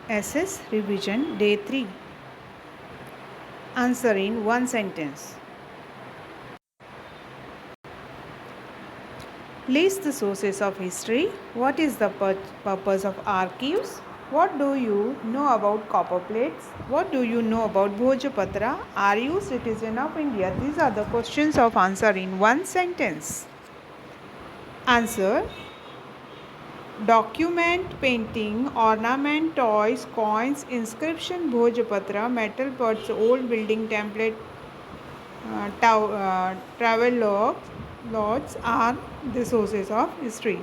SS Revision Day 3. Answer in one sentence. List the sources of history. What is the purpose of archives? What do you know about copper plates? What do you know about Bhojapatra? Are you citizen of India? These are the questions of answer in one sentence. Answer: document, painting, ornament, toys, coins, inscription, Bhojapatra, metal pots, old building template, travel logs are the sources of history.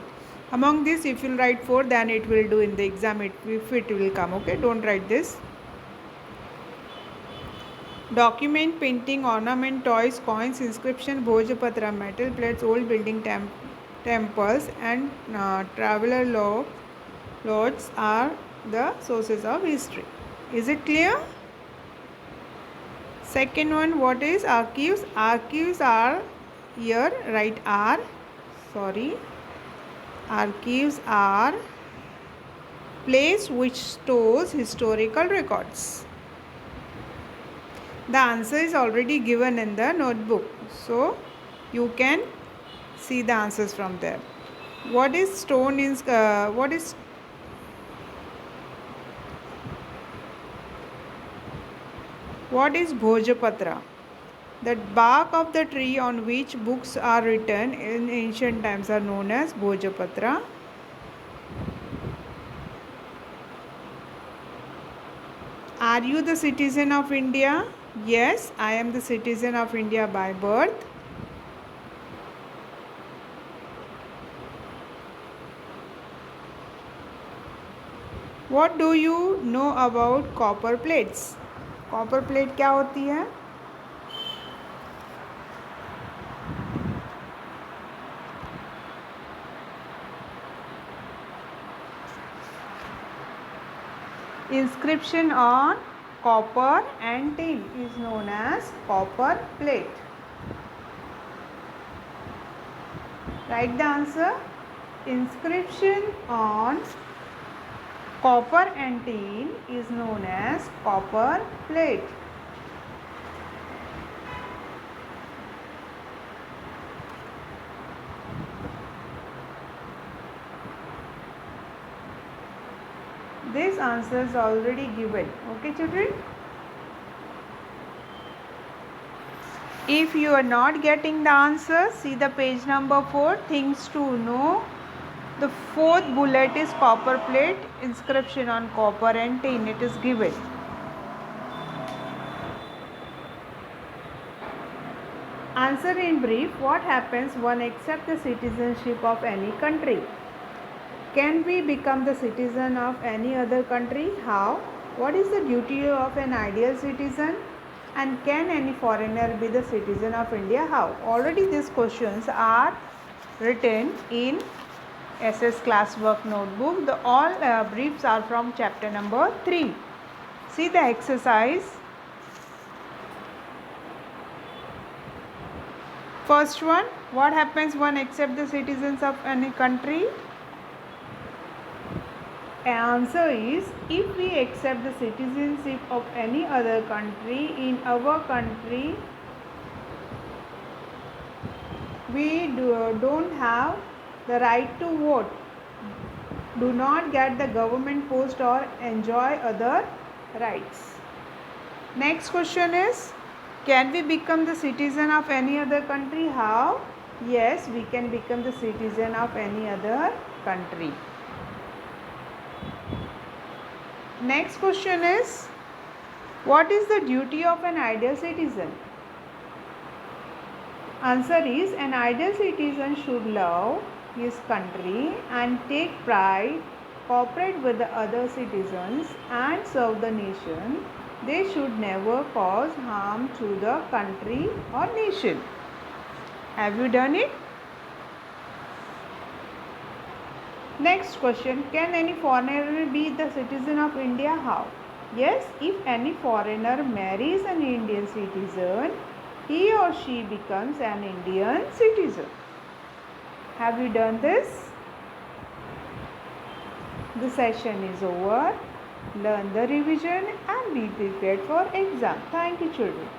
Among this, if you write 4, then it will do in the exam, if it will come. Okay, don't write this. Document, painting, ornament, toys, coins, inscription, Bhojapatra, metal plates, old building temples, and traveler lodges are the sources of history. Is it clear? Second one, what is archives? Archives are, here write R, sorry. Archives are place which stores historical records. The answer is already given in the notebook, so you can see the answers from there. What is stone in what is Bhojapatra? The bark of the tree on which books are written in ancient times are known as Bhojapatra. Are you the citizen of India? Yes, I am the citizen of India by birth. What do you know about copper plates? Copper plate क्या होती है? Inscription on copper and tin is known as copper plate. Write the answer. Inscription on copper and tin is known as copper plate. This answer is already given. Okay, children? If you are not getting the answer, see the page number 4, things to know. The fourth bullet is copper plate, inscription on copper and tin. It is given. Answer in brief. What happens when one accepts the citizenship of any country? Can we become the citizen of any other country? How? What is the duty of an ideal citizen? And can any foreigner be the citizen of India? How? Already these questions are written in SS classwork notebook. All briefs are from chapter number 3. See the exercise. First one, what happens when accept the citizens of any country? Answer is, if we accept the citizenship of any other country, in our country we don't have the right to vote, do not get the government post or enjoy other rights. Next question is, can we become the citizen of any other country? How? Yes, we can become the citizen of any other country. Next question is, what is the duty of an ideal citizen? Answer is, an ideal citizen should love his country and take pride, cooperate with the other citizens and serve the nation. They should never cause harm to the country or nation. Have you done it? Next question, can any foreigner be the citizen of India? How? Yes, if any foreigner marries an Indian citizen, he or she becomes an Indian citizen. Have you done this? The session is over. learn the revision and be prepared for exam. Thank you children.